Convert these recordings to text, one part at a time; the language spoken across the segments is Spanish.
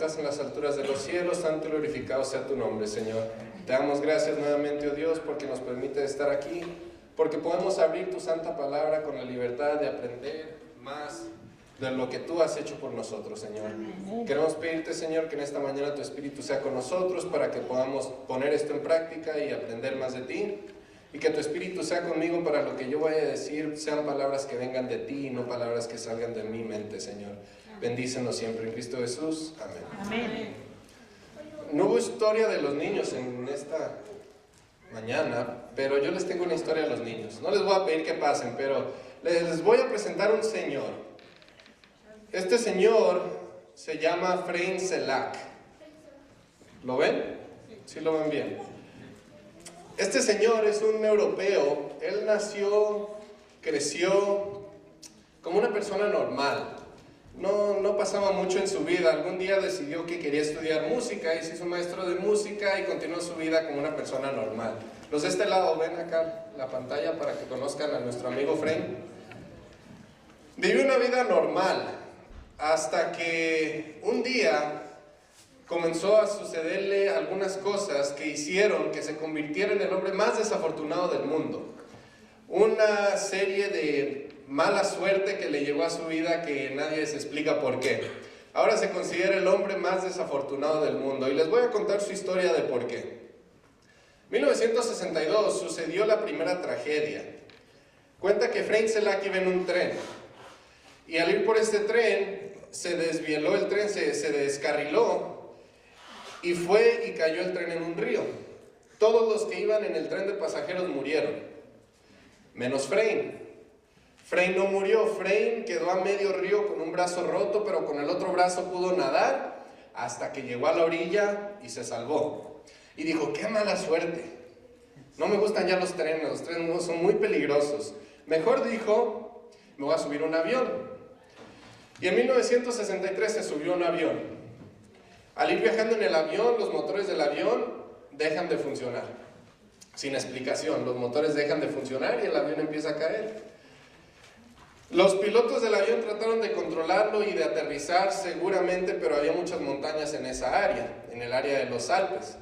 estás en las alturas de los cielos, santo y glorificado sea tu nombre, Señor. Te damos gracias nuevamente, oh Dios, porque nos permite estar aquí, porque podemos abrir tu santa palabra con la libertad de aprender más de lo que tú has hecho por nosotros, Señor. Queremos pedirte, Señor, que en esta mañana tu Espíritu sea con nosotros para que podamos poner esto en práctica y aprender más de ti. Y que tu Espíritu sea conmigo para lo que yo vaya a decir sean palabras que vengan de ti y no palabras que salgan de mi mente, Señor. Bendícenos siempre en Cristo Jesús. Amén. Amén. No hubo historia de los niños en esta mañana, pero yo les tengo una historia de los niños. No les voy a pedir que pasen, pero les voy a presentar un señor. Este señor se llama Efraín Selak. ¿Lo ven? ¿Sí lo ven bien? Este señor es un europeo. Él nació, creció como una persona normal. No pasaba mucho en su vida. Algún día decidió que quería estudiar música y se hizo maestro de música y continuó su vida como una persona normal. Los de este lado, ven acá la pantalla para que conozcan a nuestro amigo Efraín. Vivió una vida normal hasta que un día comenzó a sucederle algunas cosas que hicieron que se convirtiera en el hombre más desafortunado del mundo. Una serie de mala suerte que le llegó a su vida que nadie se explica por qué. Ahora se considera el hombre más desafortunado del mundo y les voy a contar su historia de por qué. En 1962 sucedió la primera tragedia. Cuenta que Efraín Selak iba en un tren y al ir por este tren se desvieló el tren, se descarriló y fue y cayó el tren en un río. Todos los que iban en el tren de pasajeros murieron, menos Efraín. Efraín no murió. Efraín quedó a medio río con un brazo roto, pero con el otro brazo pudo nadar hasta que llegó a la orilla y se salvó. Y dijo, qué mala suerte, no me gustan ya los trenes son muy peligrosos. Mejor dijo, me voy a subir a un avión. Y en 1963 se subió a un avión. Al ir viajando en el avión, los motores del avión dejan de funcionar. Sin explicación, los motores dejan de funcionar y el avión empieza a caer. Los pilotos del avión trataron de controlarlo y de aterrizar seguramente, pero había muchas montañas en esa área, en el área de los Alpes.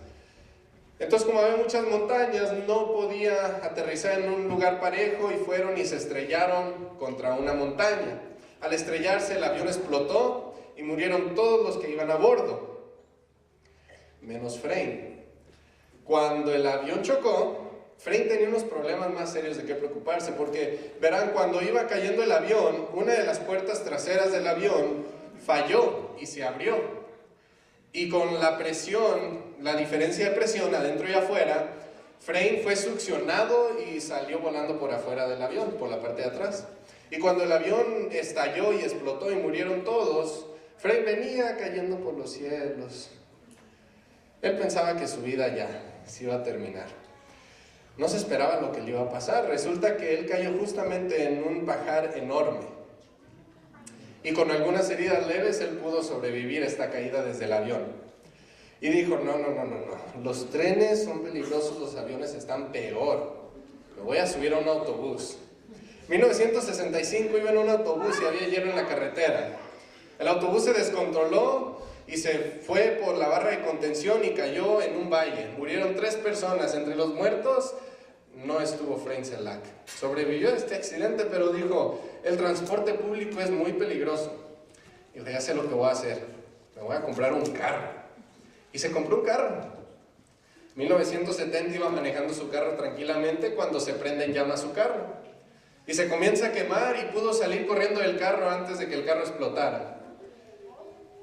Entonces, como había muchas montañas, no podía aterrizar en un lugar parejo y fueron y se estrellaron contra una montaña. Al estrellarse, el avión explotó y murieron todos los que iban a bordo, menos Efraín. Cuando el avión chocó, Efraín tenía unos problemas más serios de qué preocuparse, porque verán, cuando iba cayendo el avión, una de las puertas traseras del avión falló y se abrió. Y con la presión, la diferencia de presión adentro y afuera, Efraín fue succionado y salió volando por afuera del avión, por la parte de atrás. Y cuando el avión estalló y explotó y murieron todos, Efraín venía cayendo por los cielos. Él pensaba que su vida ya se iba a terminar. No se esperaba lo que le iba a pasar. Resulta que él cayó justamente en un pajar enorme. Y con algunas heridas leves él pudo sobrevivir esta caída desde el avión. Y dijo, no. Los trenes son peligrosos, los aviones están peor. Me voy a subir a un autobús. En 1965 iba en un autobús y había hielo en la carretera. El autobús se descontroló y se fue por la barra de contención y cayó en un valle. Murieron 3 personas. Entre los muertos no estuvo Efraín Selak. Sobrevivió a este accidente, pero dijo, el transporte público es muy peligroso. Y dijo, ya sé lo que voy a hacer. Me voy a comprar un carro. Y se compró un carro. En 1970 iba manejando su carro tranquilamente cuando se prende en llamas su carro. Y se comienza a quemar y pudo salir corriendo del carro antes de que el carro explotara.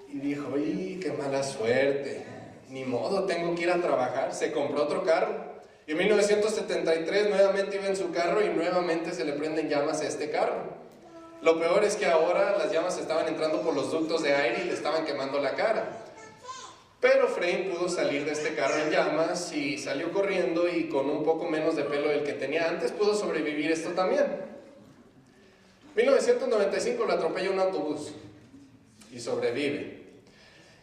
Y dijo, ¡y qué mala suerte! Ni modo, tengo que ir a trabajar. Se compró otro carro. Y en 1973 nuevamente iba en su carro y nuevamente se le prenden llamas a este carro. Lo peor es que ahora las llamas estaban entrando por los ductos de aire y le estaban quemando la cara. Pero Efraín pudo salir de este carro en llamas y salió corriendo y con un poco menos de pelo del que tenía antes pudo sobrevivir esto también. En 1995 lo atropella un autobús y sobrevive.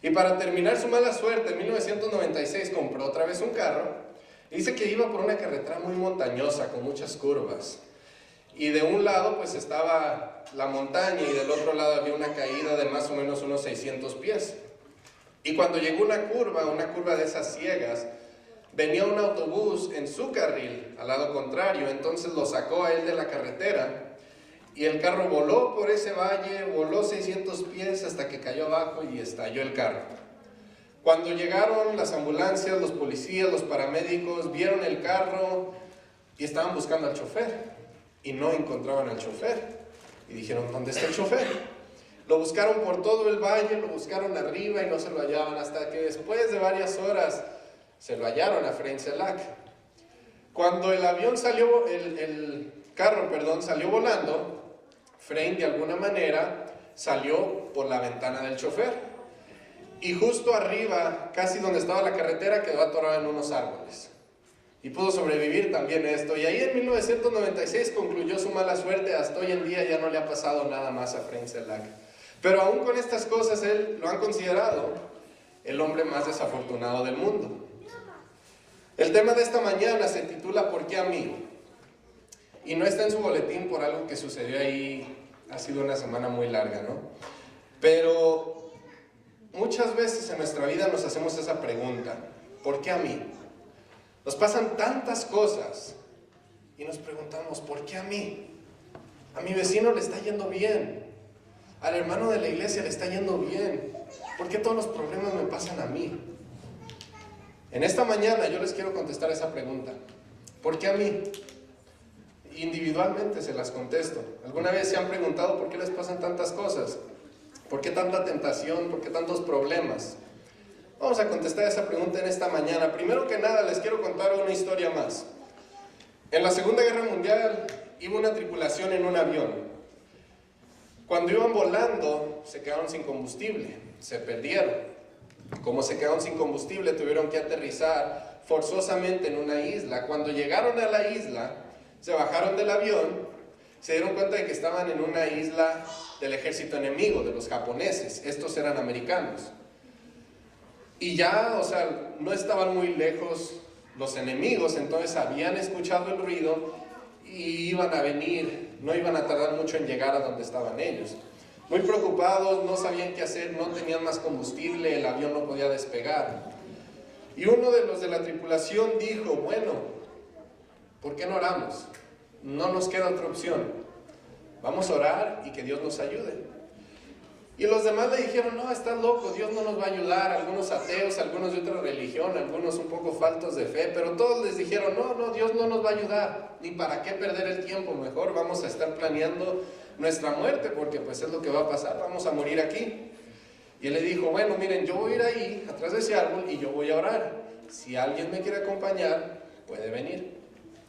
Y para terminar su mala suerte, en 1996 compró otra vez un carro. Dice que iba por una carretera muy montañosa, con muchas curvas. Y de un lado pues estaba la montaña y del otro lado había una caída de más o menos unos 600 pies. Y cuando llegó una curva de esas ciegas, venía un autobús en su carril, al lado contrario, entonces lo sacó a él de la carretera y el carro voló por ese valle, voló 600 pies hasta que cayó abajo y estalló el carro. Cuando llegaron las ambulancias, los policías, los paramédicos, vieron el carro y estaban buscando al chofer y no encontraban al chofer. Y dijeron, ¿dónde está el chofer? Lo buscaron por todo el valle, lo buscaron arriba y no se lo hallaban, hasta que después de varias horas se lo hallaron a Efraín Selak. Cuando el avión salió, el carro salió volando, Efraín de alguna manera salió por la ventana del chofer. Y justo arriba, casi donde estaba la carretera, quedó atorado en unos árboles. Y pudo sobrevivir también esto. Y ahí en 1996 concluyó su mala suerte. Hasta hoy en día ya no le ha pasado nada más a Efraín Selak. Pero aún con estas cosas, él lo han considerado el hombre más desafortunado del mundo. El tema de esta mañana se titula ¿Por qué a mí? Y no está en su boletín por algo que sucedió ahí. Ha sido una semana muy larga, ¿no? Pero muchas veces en nuestra vida nos hacemos esa pregunta: ¿por qué a mí? Nos pasan tantas cosas y nos preguntamos, ¿por qué a mí? A mi vecino le está yendo bien, al hermano de la iglesia le está yendo bien, ¿por qué todos los problemas me pasan a mí? En esta mañana yo les quiero contestar esa pregunta: ¿por qué a mí? Individualmente se las contesto. ¿Alguna vez se han preguntado por qué les pasan tantas cosas? ¿Por qué tanta tentación? ¿Por qué tantos problemas? Vamos a contestar esa pregunta en esta mañana. Primero que nada, les quiero contar una historia más. En la Segunda Guerra Mundial iba una tripulación en un avión. Cuando iban volando, se quedaron sin combustible, se perdieron. Como se quedaron sin combustible, tuvieron que aterrizar forzosamente en una isla. Cuando llegaron a la isla, se bajaron del avión, se dieron cuenta de que estaban en una isla del ejército enemigo, de los japoneses. Estos eran americanos. Y ya, no estaban muy lejos los enemigos, entonces habían escuchado el ruido y iban a venir, no iban a tardar mucho en llegar a donde estaban ellos. Muy preocupados, no sabían qué hacer, no tenían más combustible, el avión no podía despegar. Y uno de los de la tripulación dijo, bueno, ¿por qué no oramos? No nos queda otra opción. Vamos a orar y que Dios nos ayude. Y los demás le dijeron, no, estás loco, Dios no nos va a ayudar. Algunos ateos, algunos de otra religión, algunos un poco faltos de fe, pero todos les dijeron, no, Dios no nos va a ayudar, ni para qué perder el tiempo, mejor vamos a estar planeando nuestra muerte, porque pues es lo que va a pasar, vamos a morir aquí. Y él le dijo, bueno, miren, yo voy a ir ahí, atrás de ese árbol, y yo voy a orar. Si alguien me quiere acompañar, puede venir.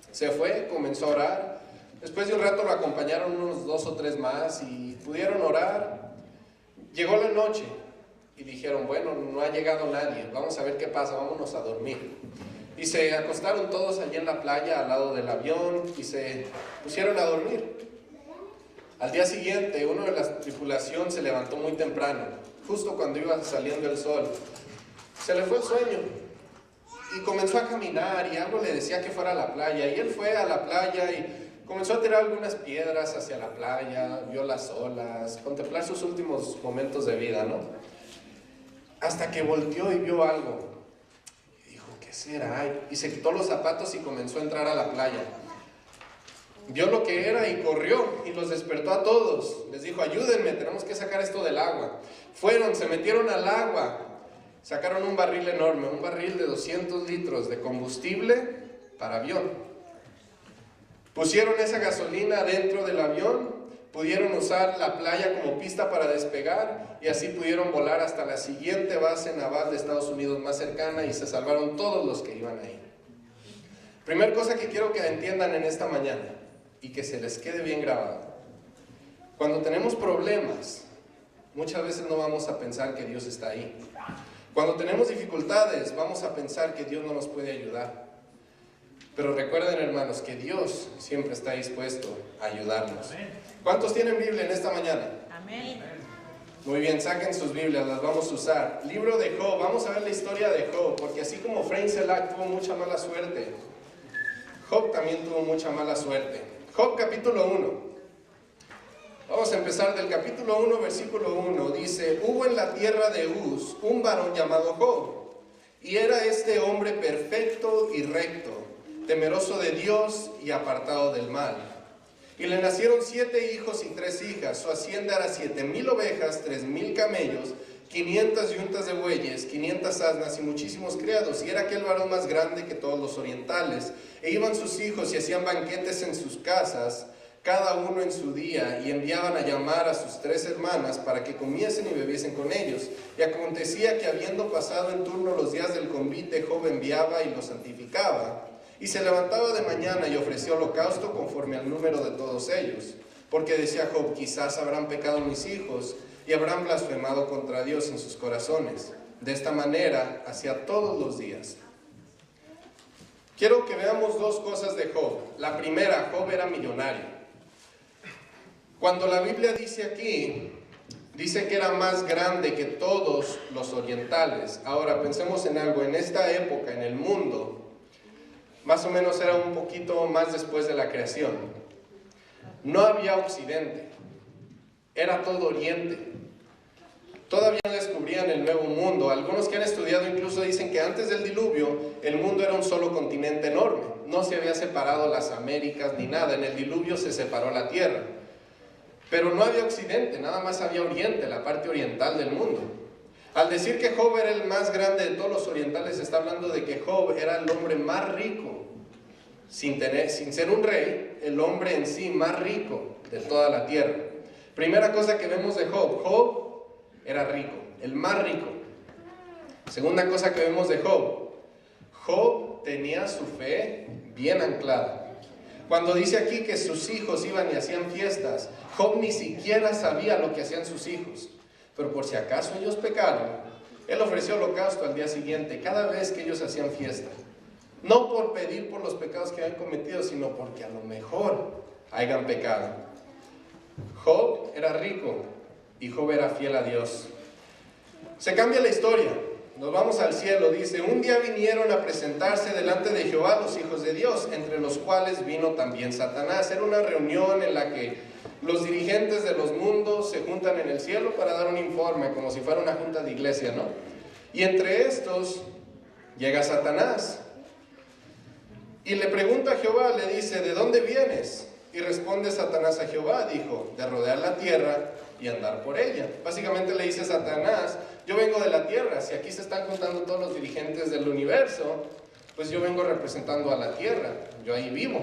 Se fue, comenzó a orar. Después de un rato lo acompañaron unos 2 o 3 más y pudieron orar. Llegó la noche y dijeron, bueno, no ha llegado nadie, vamos a ver qué pasa, vámonos a dormir. Y se acostaron todos allí en la playa al lado del avión y se pusieron a dormir. Al día siguiente, uno de la tripulación se levantó muy temprano, justo cuando iba saliendo el sol. Se le fue el sueño y comenzó a caminar y algo le decía que fuera a la playa. Y él fue a la playa y comenzó a tirar algunas piedras hacia la playa, vio las olas, contemplar sus últimos momentos de vida, ¿no? Hasta que volteó y vio algo. Y dijo, ¿qué será? Y se quitó los zapatos y comenzó a entrar a la playa. Vio lo que era y corrió y los despertó a todos. Les dijo, ayúdenme, tenemos que sacar esto del agua. Fueron, se metieron al agua, sacaron un barril enorme, un barril de 200 litros de combustible para avión. Pusieron esa gasolina dentro del avión, pudieron usar la playa como pista para despegar y así pudieron volar hasta la siguiente base naval de Estados Unidos más cercana y se salvaron todos los que iban ahí. Primera cosa que quiero que entiendan en esta mañana y que se les quede bien grabado. Cuando tenemos problemas, muchas veces no vamos a pensar que Dios está ahí. Cuando tenemos dificultades, vamos a pensar que Dios no nos puede ayudar. Pero recuerden, hermanos, que Dios siempre está dispuesto a ayudarnos. ¿Cuántos tienen Biblia en esta mañana? Amén. Muy bien, saquen sus Biblias, las vamos a usar. Libro de Job, vamos a ver la historia de Job, porque así como Efraín Selak tuvo mucha mala suerte, Job también tuvo mucha mala suerte. Job capítulo 1. Vamos a empezar del capítulo 1, versículo 1. Dice: hubo en la tierra de Uz un varón llamado Job, y era este hombre perfecto y recto, temeroso de Dios y apartado del mal. Y le nacieron 7 hijos y 3 hijas. Su hacienda era 7,000 ovejas, 3,000 camellos, 500 yuntas de bueyes, 500 asnas y muchísimos criados. Y era aquel varón más grande que todos los orientales. E iban sus hijos y hacían banquetes en sus casas, cada uno en su día, y enviaban a llamar a sus 3 hermanas para que comiesen y bebiesen con ellos. Y acontecía que, habiendo pasado en turno los días del convite, Job enviaba y los santificaba. Y se levantaba de mañana y ofrecía holocausto conforme al número de todos ellos. Porque decía Job: quizás habrán pecado mis hijos y habrán blasfemado contra Dios en sus corazones. De esta manera hacía todos los días. Quiero que veamos 2 cosas de Job. La primera, Job era millonario. Cuando la Biblia dice aquí, dice que era más grande que todos los orientales. Ahora pensemos en algo. En esta época, en el mundo, más o menos era un poquito más después de la creación. No había occidente, era todo oriente. Todavía no descubrían el nuevo mundo. Algunos que han estudiado incluso dicen que antes del diluvio el mundo era un solo continente enorme. No se había separado las Américas ni nada. En el diluvio se separó la tierra. Pero no había occidente, nada más había oriente, la parte oriental del mundo. Al decir que Job era el más grande de todos los orientales, se está hablando de que Job era el hombre más rico, sin ser un rey, el hombre en sí más rico de toda la tierra. Primera cosa que vemos de Job: Job era rico, el más rico. Segunda cosa que vemos de Job: Job tenía su fe bien anclada. Cuando dice aquí que sus hijos iban y hacían fiestas, Job ni siquiera sabía lo que hacían sus hijos. Pero por si acaso ellos pecaron, él ofreció holocausto al día siguiente, cada vez que ellos hacían fiesta. No por pedir por los pecados que habían cometido, sino porque a lo mejor hayan pecado. Job era rico y Job era fiel a Dios. Se cambia la historia. Nos vamos al cielo. Dice: un día vinieron a presentarse delante de Jehová los hijos de Dios, entre los cuales vino también Satanás. Era una reunión en la que los dirigentes de los mundos se juntan en el cielo para dar un informe, como si fuera una junta de iglesia, ¿no? Y entre estos llega Satanás y le pregunta a Jehová, le dice: ¿de dónde vienes? Y responde Satanás a Jehová, dijo: de rodear la tierra y andar por ella. Básicamente le dice Satanás: yo vengo de la tierra, si aquí se están juntando todos los dirigentes del universo, pues yo vengo representando a la tierra, yo ahí vivo.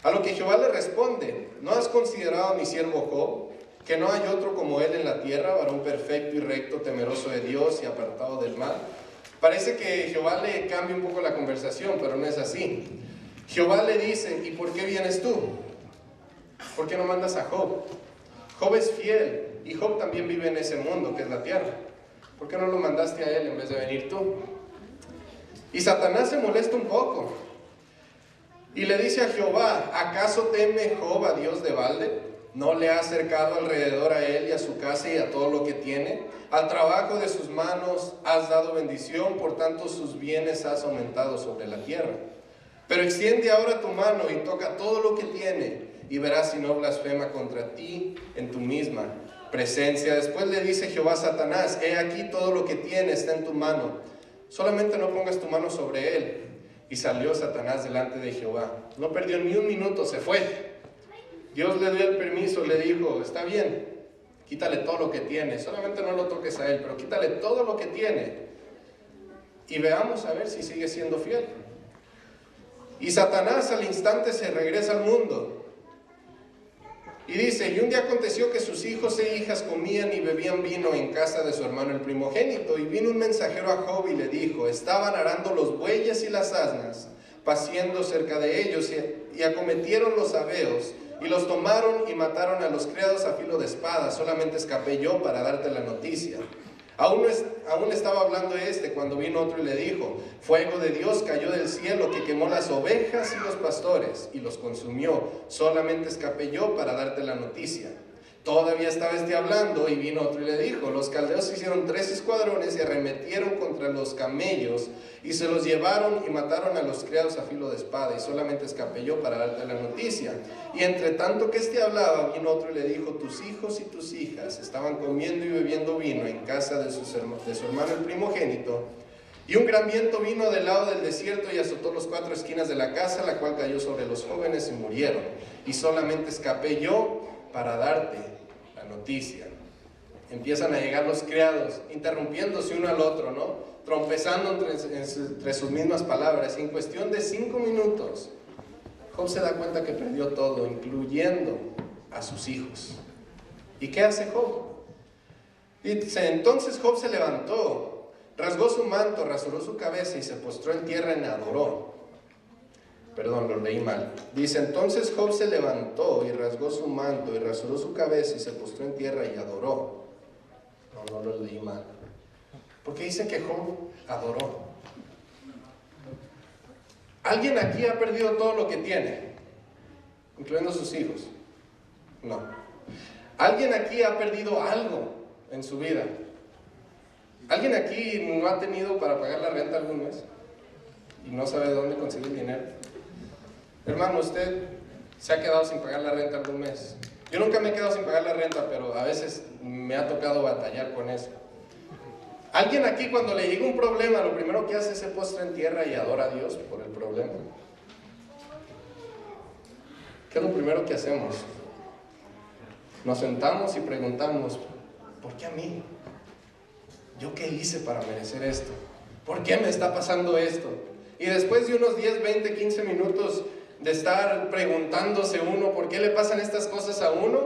A lo que Jehová le responde: ¿no has considerado a mi siervo Job, que no hay otro como él en la tierra, varón perfecto y recto, temeroso de Dios y apartado del mal? Parece que Jehová le cambia un poco la conversación, pero no es así. Jehová le dice: ¿y por qué vienes tú? ¿Por qué no mandas a Job? Job es fiel y Job también vive en ese mundo que es la tierra. ¿Por qué no lo mandaste a él en vez de venir tú? Y Satanás se molesta un poco y le dice a Jehová: ¿acaso teme Job a Dios de balde? ¿No le ha acercado alrededor a él y a su casa y a todo lo que tiene? Al trabajo de sus manos has dado bendición, por tanto sus bienes has aumentado sobre la tierra. Pero extiende ahora tu mano y toca todo lo que tiene, y verás si no blasfema contra ti en tu misma presencia. Después le dice Jehová a Satanás: he aquí todo lo que tiene está en tu mano, solamente no pongas tu mano sobre él. Y salió Satanás delante de Jehová. No perdió ni un minuto, se fue. Dios le dio el permiso, le dijo: está bien, quítale todo lo que tiene, solamente no lo toques a él, pero quítale todo lo que tiene y veamos a ver si sigue siendo fiel. Y Satanás al instante se regresa al mundo. Y dice: y un día aconteció que sus hijos e hijas comían y bebían vino en casa de su hermano el primogénito. Y vino un mensajero a Job y le dijo: estaban arando los bueyes y las asnas, paciendo cerca de ellos, y acometieron los sabeos, y los tomaron y mataron a los criados a filo de espada. Solamente escapé yo para darte la noticia. Aún estaba hablando cuando vino otro y le dijo: fuego de Dios cayó del cielo que quemó las ovejas y los pastores y los consumió. Solamente escapé yo para darte la noticia. Todavía estaba hablando y vino otro y le dijo: los caldeos hicieron 3 escuadrones y arremetieron contra los camellos y se los llevaron y mataron a los criados a filo de espada, y solamente escapé yo para darte la noticia. Y entre tanto que hablaba, vino otro y le dijo: tus hijos y tus hijas estaban comiendo y bebiendo vino en casa de su hermano el primogénito, y un gran viento vino del lado del desierto y azotó las 4 esquinas de la casa, la cual cayó sobre los jóvenes y murieron, y solamente escapé yo para darte la noticia. Empiezan a llegar los criados, interrumpiéndose uno al otro, ¿no? Trompezando entre sus mismas palabras. Y en cuestión de 5 minutos, Job se da cuenta que perdió todo, incluyendo a sus hijos. ¿Y qué hace Job? Dice: entonces Job se levantó, rasgó su manto, rasuró su cabeza y se postró en tierra y adoró. Perdón, lo leí mal. Dice: entonces Job se levantó y rasgó su manto y rasuró su cabeza y se postró en tierra y adoró. No lo leí mal. Porque dice que Job adoró. ¿Alguien aquí ha perdido todo lo que tiene, incluyendo sus hijos? No. ¿Alguien aquí ha perdido algo en su vida? ¿Alguien aquí no ha tenido para pagar la renta algún mes y no sabe de dónde conseguir dinero? Hermano, usted se ha quedado sin pagar la renta algún mes. Yo nunca me he quedado sin pagar la renta, pero a veces me ha tocado batallar con eso. ¿Alguien aquí, cuando le llega un problema, lo primero que hace es se postra en tierra y adora a Dios por el problema? ¿Qué es lo primero que hacemos? Nos sentamos y preguntamos: ¿por qué a mí? ¿Yo qué hice para merecer esto? ¿Por qué me está pasando esto? Y después de unos 10, 20, 15 minutos de estar preguntándose uno por qué le pasan estas cosas a uno,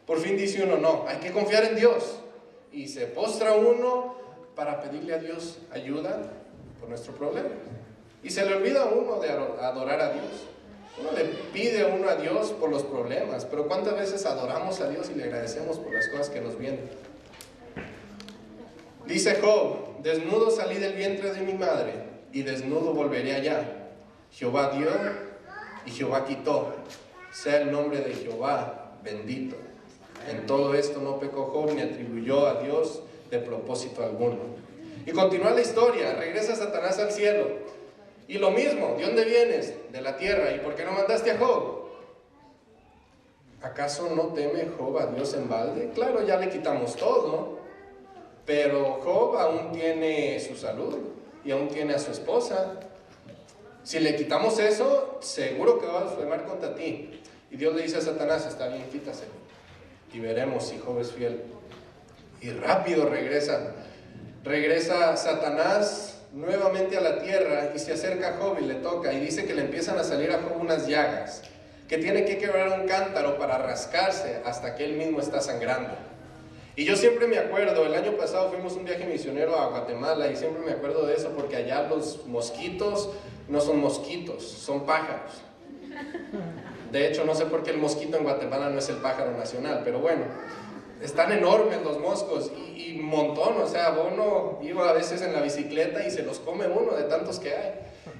por fin dice uno: no, hay que confiar en Dios. Y se postra uno para pedirle a Dios ayuda por nuestro problema. Y se le olvida a uno de adorar a Dios. Uno le pide a uno a Dios por los problemas, pero ¿cuántas veces adoramos a Dios y le agradecemos por las cosas que nos vienen? Dice Job: desnudo salí del vientre de mi madre y desnudo volveré allá. Jehová dio y Jehová quitó, sea el nombre de Jehová bendito. En todo esto no pecó Job ni atribuyó a Dios de propósito alguno. Y continúa la historia. Regresa Satanás al cielo y lo mismo: ¿de dónde vienes? De la tierra. ¿Y por qué no mandaste a Job? ¿Acaso no teme Job a Dios en balde? Claro, ya le quitamos todo, pero Job aún tiene su salud y aún tiene a su esposa. Si le quitamos eso, seguro que va a blasfemar contra ti. Y Dios le dice a Satanás: está bien, quítase y veremos si Job es fiel. Y rápido regresa Satanás nuevamente a la tierra y se acerca a Job y le toca, y dice que le empiezan a salir a Job unas llagas, que tiene que quebrar un cántaro para rascarse hasta que él mismo está sangrando. Y yo siempre me acuerdo, el año pasado fuimos un viaje misionero a Guatemala, y siempre me acuerdo de eso porque allá los mosquitos no son mosquitos, son pájaros. De hecho, no sé por qué el mosquito en Guatemala no es el pájaro nacional, pero bueno, están enormes los moscos y un montón. O sea, uno iba a veces en la bicicleta y se los come uno de tantos que hay.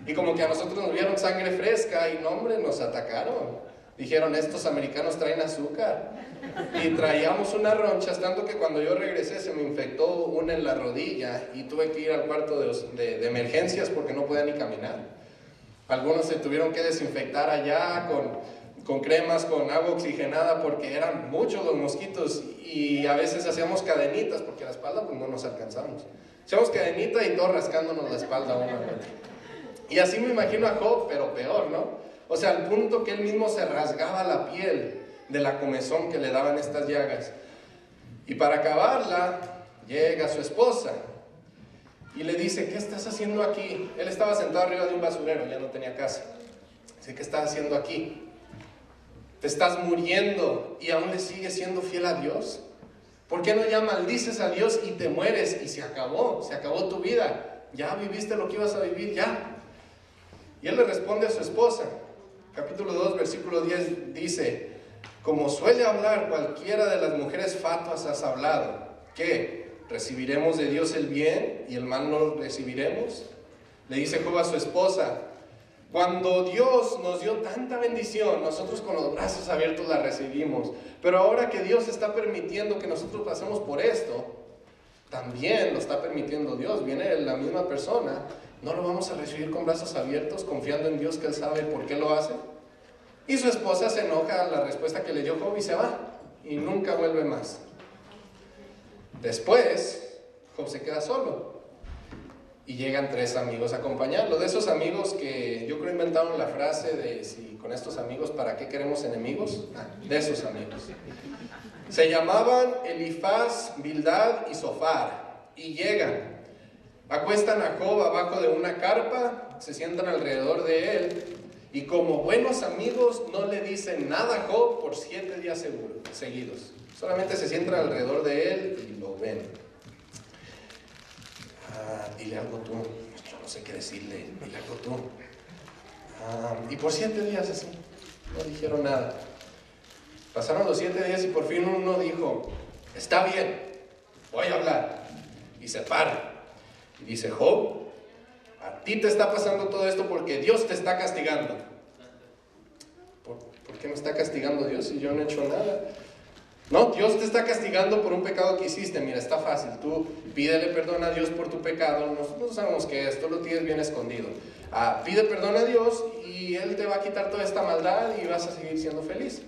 Y como que a nosotros nos vieron sangre fresca y no, hombre, nos atacaron. Dijeron: estos americanos traen azúcar. Y traíamos unas ronchas, tanto que cuando yo regresé se me infectó una en la rodilla y tuve que ir al cuarto de emergencias porque no podía ni caminar. Algunos se tuvieron que desinfectar allá con cremas, con agua oxigenada, porque eran muchos los mosquitos, y a veces hacíamos cadenitas porque la espalda pues no nos alcanzamos. Hacíamos cadenita y todos rascándonos la espalda uno al otro. Y así me imagino a Job, pero peor, ¿no? O sea, al punto que él mismo se rasgaba la piel de la comezón que le daban estas llagas. Y para acabarla, llega su esposa y le dice: ¿qué estás haciendo aquí? Él estaba sentado arriba de un basurero, ya no tenía casa. Dice: ¿qué estás haciendo aquí? Te estás muriendo y aún le sigues siendo fiel a Dios. ¿Por qué no ya maldices a Dios y te mueres y se acabó tu vida? Ya viviste lo que ibas a vivir, ya. Y él le responde a su esposa. Capítulo 2, versículo 10 dice: como suele hablar cualquiera de las mujeres fatuas has hablado. ¿Qué? ¿Recibiremos de Dios el bien y el mal no recibiremos? Le dice Job a su esposa: Cuando Dios nos dio tanta bendición, nosotros con los brazos abiertos la recibimos. Pero ahora que Dios está permitiendo que nosotros pasemos por esto, también lo está permitiendo Dios. Viene la misma persona. ¿No lo vamos a recibir con brazos abiertos, confiando en Dios que Él sabe por qué lo hace? Y su esposa se enoja a la respuesta que le dio Job y se va. Y nunca vuelve más. Después, Job se queda solo. Y llegan 3 amigos a acompañarlo. De esos amigos que yo creo inventaron la frase de si con estos amigos, ¿para qué queremos enemigos? De esos amigos. Se llamaban Elifaz, Bildad y Zofar. Y llegan. Acuestan a Job abajo de una carpa, se sientan alrededor de él. Y como buenos amigos no le dicen nada a Job por 7 días seguidos. Solamente se sientan alrededor de él y lo ven. Dile algo tú. Yo no sé qué decirle. Dile algo tú. Y por 7 días así. No dijeron nada. Pasaron los 7 días y por fin uno dijo: está bien, voy a hablar. Y se para. Y dice: Job, a ti te está pasando todo esto porque Dios te está castigando. ¿Por qué me está castigando Dios si yo no he hecho nada? No, Dios te está castigando por un pecado que hiciste. Mira, está fácil. Tú pídele perdón a Dios por tu pecado. Nosotros sabemos que esto lo tienes bien escondido. Pide perdón a Dios y Él te va a quitar toda esta maldad y vas a seguir siendo feliz.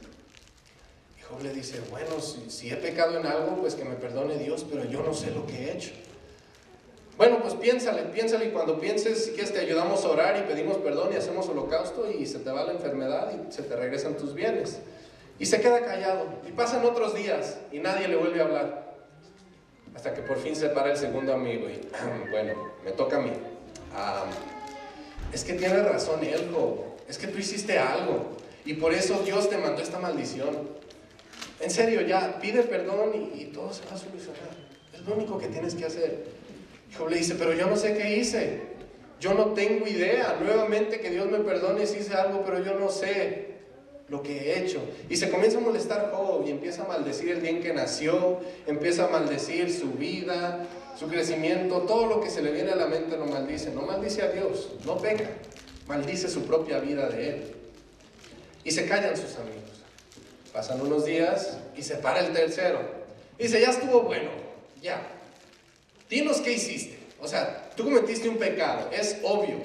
Y Job le dice: bueno, si he pecado en algo, pues que me perdone Dios, pero yo no sé lo que he hecho. Bueno, pues piénsale y cuando pienses, si quieres te ayudamos a orar y pedimos perdón y hacemos holocausto y se te va la enfermedad y se te regresan tus bienes. Y se queda callado y pasan otros días y nadie le vuelve a hablar. Hasta que por fin se para el segundo amigo y bueno, me toca a mí. Es que tiene razón él, Job. Es que tú hiciste algo y por eso Dios te mandó esta maldición. En serio, ya, pide perdón y todo se va a solucionar. Es lo único que tienes que hacer. Job le dice: pero yo no sé qué hice. Yo no tengo idea. Nuevamente que Dios me perdone si hice algo, pero yo no sé lo que he hecho. Y se comienza a molestar Job y empieza a maldecir el día en que nació, empieza a maldecir su vida, su crecimiento, todo lo que se le viene a la mente lo maldice. No maldice a Dios, no peca, maldice su propia vida de él. Y se callan sus amigos. Pasan unos días y se para el tercero. Dice: ya estuvo bueno, ya. Dinos qué hiciste. O sea, tú cometiste un pecado, es obvio.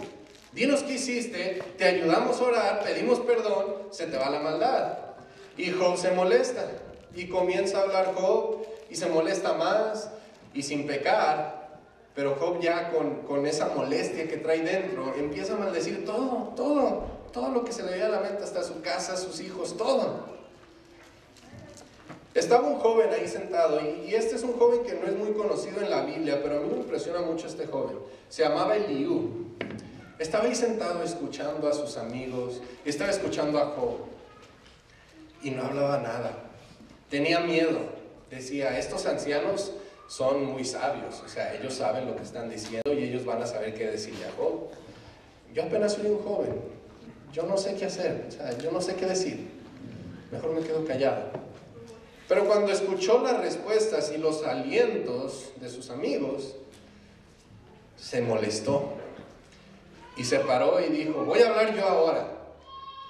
Dinos qué hiciste, te ayudamos a orar, pedimos perdón, se te va la maldad. Y Job se molesta y comienza a hablar Job y se molesta más y sin pecar. Pero Job ya con esa molestia que trae dentro empieza a maldecir todo lo que se le viene a la mente, hasta su casa, sus hijos, todo. Estaba un joven ahí sentado y este es un joven que no es muy conocido en la Biblia, pero a mí me impresiona mucho este joven. Se llamaba Eliú. Estaba ahí sentado escuchando a sus amigos, estaba escuchando a Job y no hablaba nada. Tenía miedo. Decía: estos ancianos son muy sabios, o sea, ellos saben lo que están diciendo y ellos van a saber qué decirle a Job. Yo apenas soy un joven, yo no sé qué hacer, o sea, yo no sé qué decir. Mejor me quedo callado. Pero cuando escuchó las respuestas y los alientos de sus amigos, se molestó. Y se paró y dijo: voy a hablar yo ahora.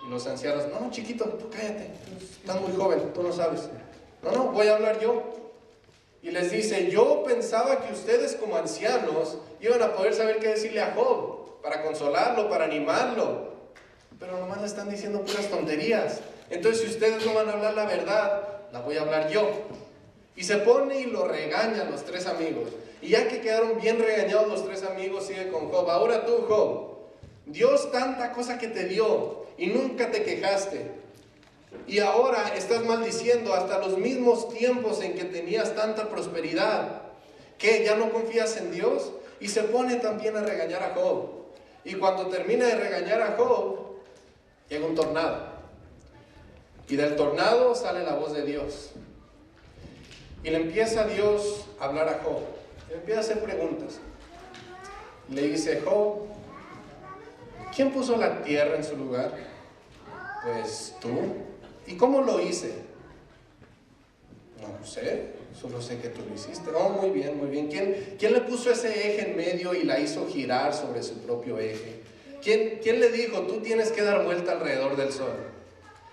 Y los ancianos: no, chiquito, tú cállate, estás muy joven, tú no sabes. No, voy a hablar yo. Y les dice: yo pensaba que ustedes como ancianos iban a poder saber qué decirle a Job, para consolarlo, para animarlo. Pero nomás le están diciendo puras tonterías. Entonces, si ustedes no van a hablar la verdad, la voy a hablar yo. Y se pone y lo regaña a los 3 amigos. Y ya que quedaron bien regañados los 3 amigos, sigue con Job: ahora tú, Job, Dios tanta cosa que te dio y nunca te quejaste. Y ahora estás maldiciendo hasta los mismos tiempos en que tenías tanta prosperidad. ¿Qué? ¿Ya no confías en Dios? Y se pone también a regañar a Job. Y cuando termina de regañar a Job, llega un tornado. Y del tornado sale la voz de Dios. Y le empieza Dios a hablar a Job. Le empieza a hacer preguntas. Le dice: Job, ¿quién puso la tierra en su lugar? Pues tú. ¿Y cómo lo hice? No sé, solo sé que tú lo hiciste. Oh, muy bien. ¿Quién le puso ese eje en medio y la hizo girar sobre su propio eje? ¿Quién le dijo, tú tienes que dar vuelta alrededor del sol?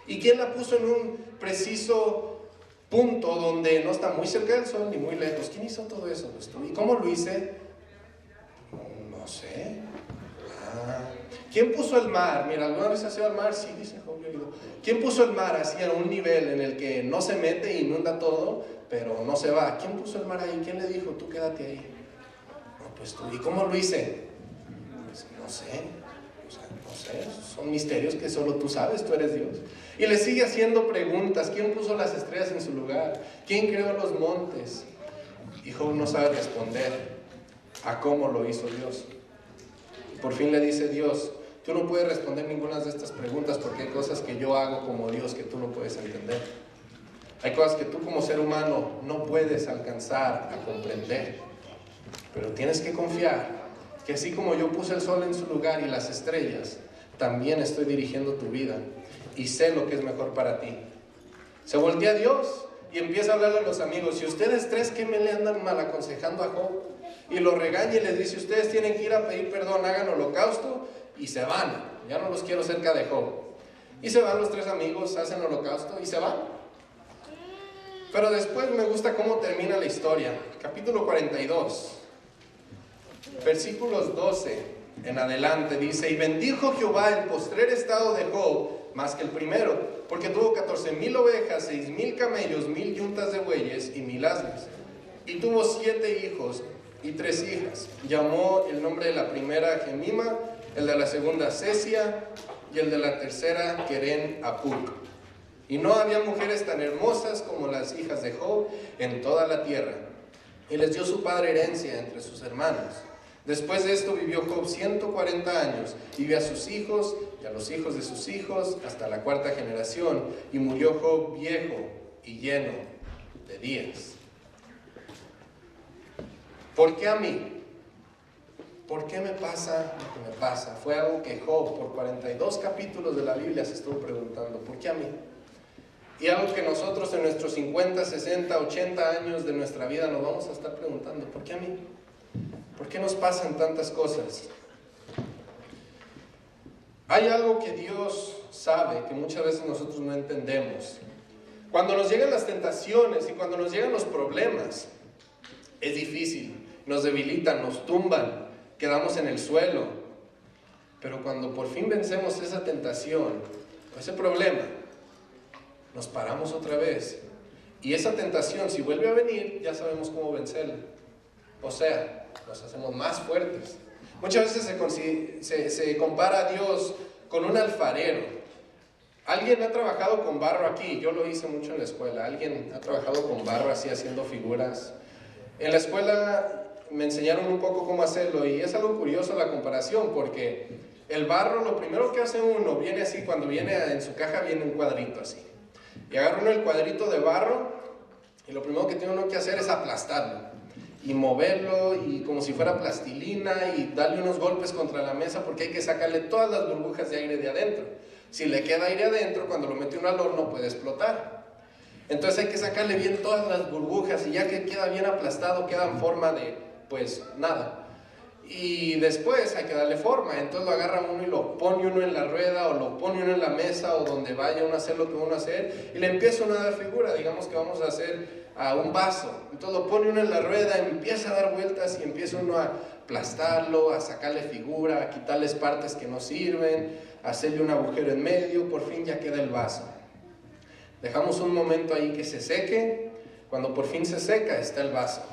¿Y quién la puso en un preciso punto donde no está muy cerca del sol ni muy lejos? ¿Quién hizo todo eso? ¿Y cómo lo hice? No sé. ¿Quién puso el mar? Mira, ¿alguna vez has ido al mar? Sí, dice Job, yo he ido. ¿Quién puso el mar así a un nivel en el que no se mete e inunda todo, pero no se va? ¿Quién puso el mar ahí? ¿Quién le dijo, tú quédate ahí? No, pues tú. ¿Y cómo lo hice? Pues no sé. O sea, no sé. Son misterios que solo tú sabes, tú eres Dios. Y le sigue haciendo preguntas. ¿Quién puso las estrellas en su lugar? ¿Quién creó los montes? Y Job no sabe responder a cómo lo hizo Dios. Y por fin le dice Dios, tú no puedes responder ninguna de estas preguntas porque hay cosas que yo hago como Dios que tú no puedes entender. Hay cosas que tú como ser humano no puedes alcanzar a comprender. Pero tienes que confiar que así como yo puse el sol en su lugar y las estrellas, también estoy dirigiendo tu vida y sé lo que es mejor para ti. Se voltea a Dios y empieza a hablarle a los amigos. Si ustedes tres que me le andan mal aconsejando a Job, y lo regaña y les dice, ustedes tienen que ir a pedir perdón, hagan holocausto, y se van. Ya no los quiero cerca de Job. Y se van los tres amigos, hacen holocausto y se van. Pero después me gusta cómo termina la historia. Capítulo 42, versículos 12 en adelante, dice, y bendijo Jehová el postrer estado de Job más que el primero, porque tuvo 14,000 ovejas, 6,000 camellos, 1,000 yuntas de bueyes y 1,000 asnos. Y tuvo 7 hijos y 3 hijas. Llamó el nombre de la primera Gemima, el de la segunda Cesia y el de la tercera Queren Apuc. Y no había mujeres tan hermosas como las hijas de Job en toda la tierra. Y les dio su padre herencia entre sus hermanos. Después de esto vivió Job 140 años, y vio a sus hijos y a los hijos de sus hijos hasta la 4ª generación, y murió Job viejo y lleno de días. ¿Por qué a mí? ¿Por qué me pasa lo que me pasa? Fue algo que Job, por 42 capítulos de la Biblia, se estuvo preguntando. ¿Por qué a mí? Y algo que nosotros en nuestros 50, 60, 80 años de nuestra vida nos vamos a estar preguntando. ¿Por qué a mí? ¿Por qué nos pasan tantas cosas? Hay algo que Dios sabe, que muchas veces nosotros no entendemos. Cuando nos llegan las tentaciones y cuando nos llegan los problemas, es difícil. Nos debilitan, nos tumban, quedamos en el suelo. Pero cuando por fin vencemos esa tentación, ese problema, nos paramos otra vez. Y esa tentación, si vuelve a venir, ya sabemos cómo vencerla. O sea, nos hacemos más fuertes. Muchas veces se compara a Dios con un alfarero. ¿Alguien ha trabajado con barro aquí? Yo lo hice mucho en la escuela. ¿Alguien ha trabajado con barro así, haciendo figuras? En la escuela me enseñaron un poco cómo hacerlo, y es algo curioso la comparación, porque el barro, lo primero que hace uno, viene así, cuando viene en su caja viene un cuadrito así, y agarra uno el cuadrito de barro, y lo primero que tiene uno que hacer es aplastarlo, y moverlo, y como si fuera plastilina, y darle unos golpes contra la mesa, porque hay que sacarle todas las burbujas de aire de adentro. Si le queda aire adentro, cuando lo mete uno al horno puede explotar. Entonces hay que sacarle bien todas las burbujas, y ya que queda bien aplastado, queda en forma de, pues, nada. Y después hay que darle forma. Entonces lo agarra uno y lo pone uno en la rueda, o lo pone uno en la mesa, o donde vaya uno a hacer lo que uno a hacer, y le empieza uno a dar figura. Digamos que vamos a hacer un vaso. Entonces lo pone uno en la rueda, empieza a dar vueltas, y empieza uno a aplastarlo, a sacarle figura, a quitarles partes que no sirven, a hacerle un agujero en medio. Por fin ya queda el vaso. Dejamos un momento ahí que se seque. Cuando por fin se seca, está el vaso.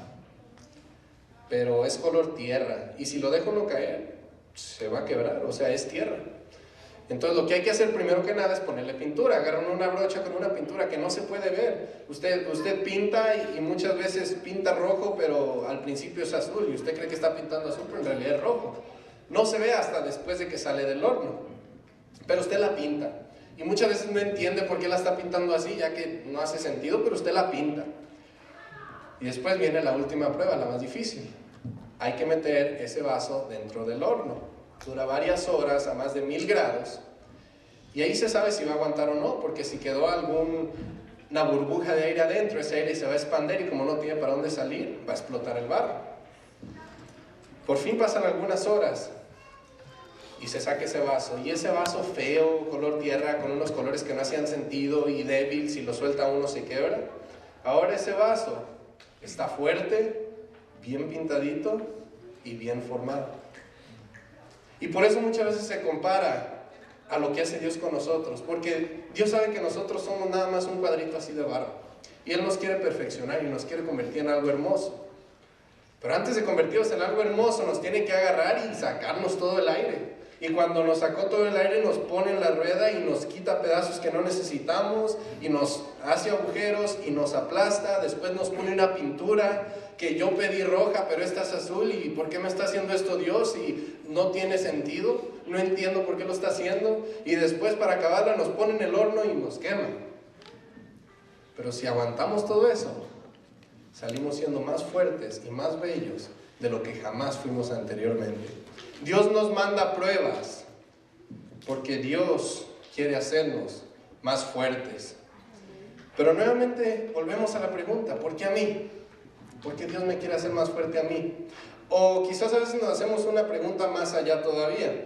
Pero es color tierra. Y si lo dejo no caer, se va a quebrar. O sea, es tierra. Entonces lo que hay que hacer primero que nada es ponerle pintura. Agarran una brocha con una pintura que no se puede ver. Usted pinta y muchas veces pinta rojo, pero al principio es azul. Y usted cree que está pintando azul, pero en realidad es rojo. No se ve hasta después de que sale del horno. Pero usted la pinta. Y muchas veces no entiende por qué la está pintando así, ya que no hace sentido, pero usted la pinta. Y después viene la última prueba, la más difícil. Hay que meter ese vaso dentro del horno. Dura varias horas a más de 1000 grados. Y ahí se sabe si va a aguantar o no, porque si quedó alguna burbuja de aire adentro, ese aire se va a expandir, y como no tiene para dónde salir, va a explotar el barro. Por fin pasan algunas horas. y se saca ese vaso. Y ese vaso feo, color tierra, con unos colores que no hacían sentido y débil, si lo suelta uno se quiebra. Ahora ese vaso está fuerte, bien pintadito y bien formado. Y por eso muchas veces se compara a lo que hace Dios con nosotros, porque Dios sabe que nosotros somos nada más un cuadrito así de barro, y Él nos quiere perfeccionar y nos quiere convertir en algo hermoso. Pero antes de convertirnos en algo hermoso, nos tiene que agarrar y sacarnos todo el aire. Y cuando nos sacó todo el aire, nos pone en la rueda y nos quita pedazos que no necesitamos, y nos hace agujeros y nos aplasta. Después nos pone una pintura que yo pedí roja, pero esta es azul. ¿Y por qué me está haciendo esto Dios? Y no tiene sentido, no entiendo por qué lo está haciendo. Y después, para acabarla, nos pone en el horno y nos quema. Pero si aguantamos todo eso, salimos siendo más fuertes y más bellos de lo que jamás fuimos anteriormente. Dios nos manda pruebas porque Dios quiere hacernos más fuertes. Pero nuevamente volvemos a la pregunta, ¿por qué a mí? ¿Por qué Dios me quiere hacer más fuerte a mí? O quizás a veces nos hacemos una pregunta más allá todavía.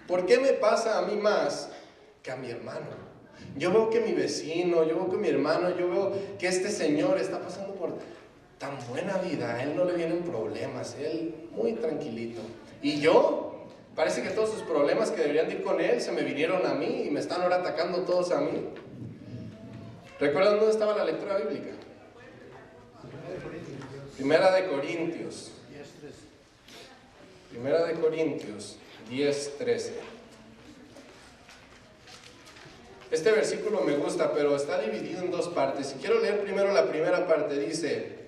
¿Por qué me pasa a mí más que a mi hermano? Yo veo que mi vecino, yo veo que mi hermano, yo veo que este señor está pasando por tan buena vida, a él no le vienen problemas, él muy tranquilito. Y yo, parece que todos sus problemas que deberían ir con él se me vinieron a mí y me están ahora atacando todos a mí. ¿Recuerdan dónde estaba la lectura bíblica? Primera de Corintios 10:13. Este versículo me gusta, pero está dividido en dos partes. Y quiero leer primero la primera parte. Dice: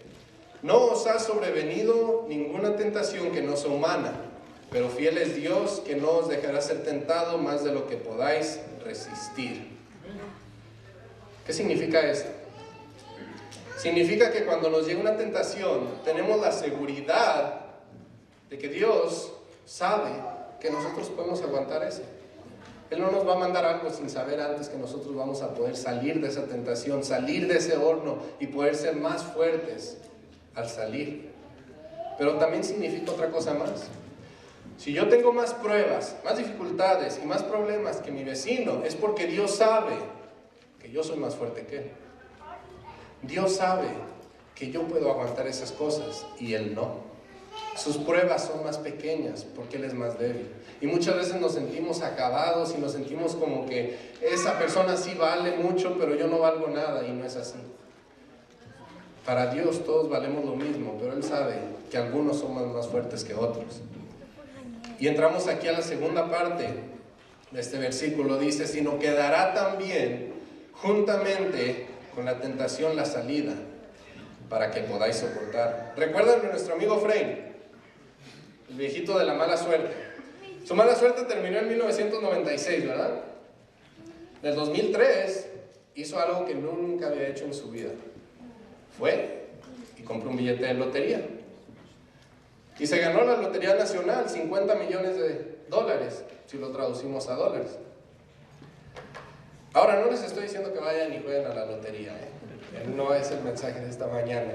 no os ha sobrevenido ninguna tentación que no sea humana, pero fiel es Dios, que no os dejará ser tentado más de lo que podáis resistir. ¿Qué significa esto? Significa que cuando nos llega una tentación, tenemos la seguridad de que Dios sabe que nosotros podemos aguantar eso. Él no nos va a mandar algo sin saber antes que nosotros vamos a poder salir de esa tentación, salir de ese horno y poder ser más fuertes al salir. Pero también significa otra cosa más. Si yo tengo más pruebas, más dificultades y más problemas que mi vecino, es porque Dios sabe que yo soy más fuerte que él. Dios sabe que yo puedo aguantar esas cosas y él no. Sus pruebas son más pequeñas porque él es más débil. Y muchas veces nos sentimos acabados y nos sentimos como que esa persona sí vale mucho, pero yo no valgo nada, y no es así. Para Dios todos valemos lo mismo, pero él sabe que algunos somos más fuertes que otros. Y entramos aquí a la segunda parte de este versículo. Dice: sino que dará también juntamente con la tentación la salida, para que podáis soportar. ¿Recuerdan de nuestro amigo Frame? El viejito de la mala suerte. Su mala suerte terminó en 1996, ¿verdad? En el 2003 hizo algo que nunca había hecho en su vida. Fue y compró un billete de lotería. Y se ganó la Lotería Nacional, $50 millones, si lo traducimos a dólares. Ahora, no les estoy diciendo que vayan y jueguen a la lotería, no es el mensaje de esta mañana.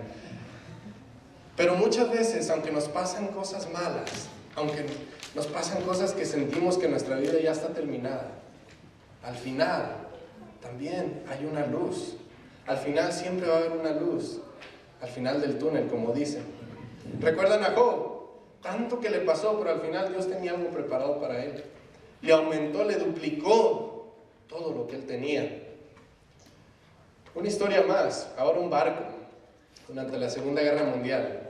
Pero muchas veces, aunque nos pasan cosas malas, aunque nos pasan cosas que sentimos que nuestra vida ya está terminada, al final también hay una luz. Al final siempre va a haber una luz, al final del túnel, como dicen. ¿Recuerdan a Job? Tanto que le pasó, pero al final Dios tenía algo preparado para él. Le aumentó, le duplicó todo lo que él tenía. Una historia más, ahora un barco, durante la Segunda Guerra Mundial.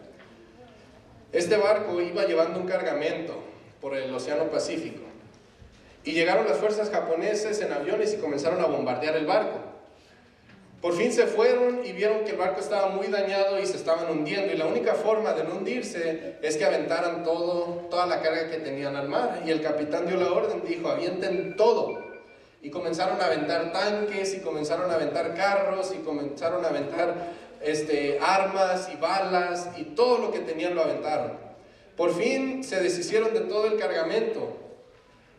Este barco iba llevando un cargamento por el Océano Pacífico, y llegaron las fuerzas japonesas en aviones y comenzaron a bombardear el barco. Por fin se fueron y vieron que el barco estaba muy dañado y se estaban hundiendo, y la única forma de no hundirse es que aventaran toda la carga que tenían al mar. Y el capitán dio la orden, dijo: avienten todo. Y comenzaron a aventar tanques, y comenzaron a aventar carros, y comenzaron a aventar armas y balas, y todo lo que tenían lo aventaron. Por fin se deshicieron de todo el cargamento.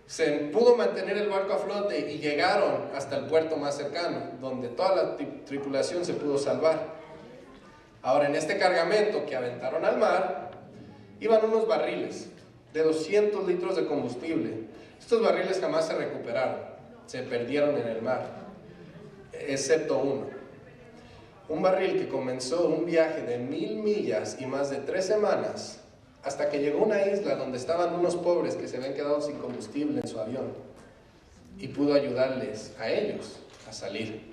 Se pudo mantener el barco a flote y llegaron hasta el puerto más cercano, donde toda la tripulación se pudo salvar. Ahora, en este cargamento que aventaron al mar, iban unos barriles de 200 litros de combustible. Estos barriles jamás se recuperaron, se perdieron en el mar, excepto uno. Un barril que comenzó un viaje de 1000 millas y más de 3 semanas, hasta que llegó a una isla donde estaban unos pobres que se habían quedado sin combustible en su avión, y pudo ayudarles a ellos a salir.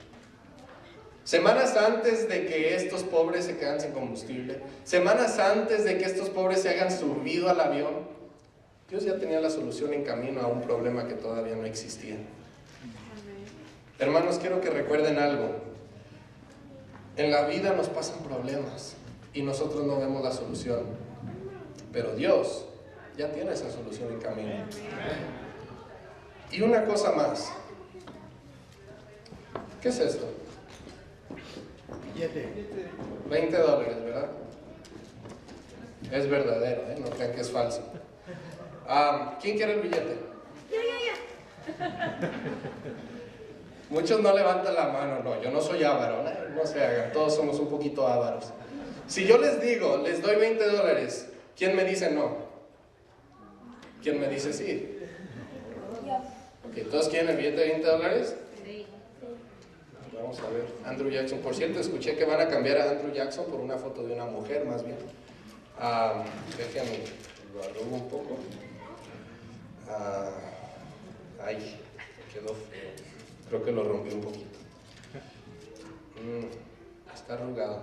Semanas antes de que estos pobres se quedan sin combustible, semanas antes de que estos pobres se hayan subido al avión, Dios ya tenía la solución en camino a un problema que todavía no existía. Hermanos, quiero que recuerden algo. En la vida nos pasan problemas y nosotros no vemos la solución, pero Dios ya tiene esa solución en camino. Y una cosa más. ¿Qué es esto? Billete. $20, ¿verdad? Es verdadero, no crean que es falso. ¿Quién quiere el billete? Yo. Muchos no levantan la mano. No, yo no soy avaro, no se hagan, todos somos un poquito ávaros. Si yo les digo, les doy $20, ¿quién me dice no? ¿Quién me dice sí? Okay, ¿todos quieren el billete de $20? Sí. Vamos a ver, Andrew Jackson. Por cierto, escuché que van a cambiar a Andrew Jackson por una foto de una mujer, más bien. Déjenme, lo arrugo un poco. Ay, quedó feo. Creo que lo rompí un poquito. Está arrugado.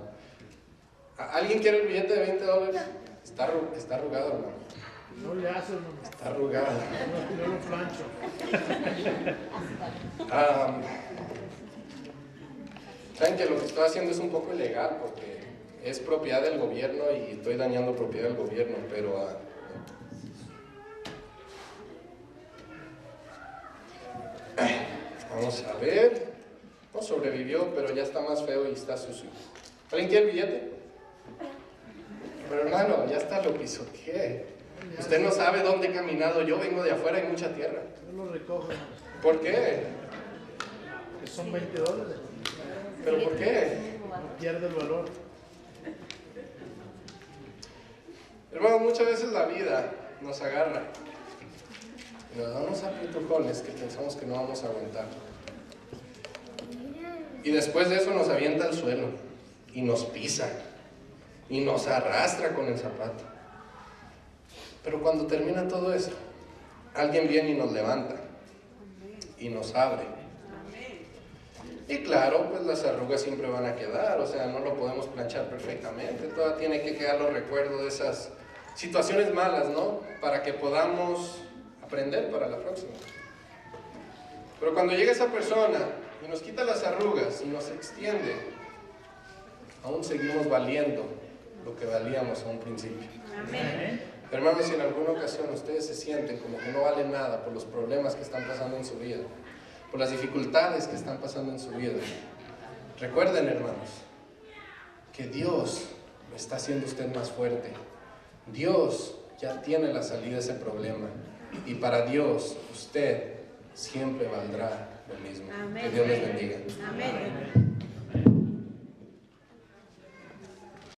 ¿Alguien quiere el billete de $20? Está arrugado, hermano. No le haces, hermano. Está arrugado. No lo plancho. Saben que lo que estoy haciendo es un poco ilegal porque es propiedad del gobierno y estoy dañando propiedad del gobierno, pero vamos a ver. No sobrevivió, pero ya está más feo y está sucio. ¿Alguien quiere el billete? Pero hermano, ya está, lo pisoteé. Usted no sabe dónde he caminado. Yo vengo de afuera, hay mucha tierra. Yo lo recojo, hermano. ¿Por qué? Que son $20. ¿Pero por qué? No pierde el valor. Hermano, muchas veces la vida nos agarra y nos da unos aprietujones que pensamos que no vamos a aguantar. Y después de eso nos avienta al suelo y nos pisa y nos arrastra con el zapato. Pero cuando termina todo eso, alguien viene y nos levanta y nos abre. Y claro, pues las arrugas siempre van a quedar, o sea, no lo podemos planchar perfectamente, todavía tiene que quedar los recuerdos de esas situaciones malas, ¿no? Para que podamos aprender para la próxima. Pero cuando llega esa persona y nos quita las arrugas y nos extiende, aún seguimos valiendo lo que valíamos a un principio. Amén. Hermanos, si en alguna ocasión ustedes se sienten como que no valen nada por los problemas que están pasando en su vida, por las dificultades que están pasando en su vida, recuerden, hermanos, que Dios lo está haciendo usted más fuerte. Dios ya tiene la salida a ese problema y para Dios usted siempre valdrá lo mismo. Amén. Que Dios les bendiga. Amén.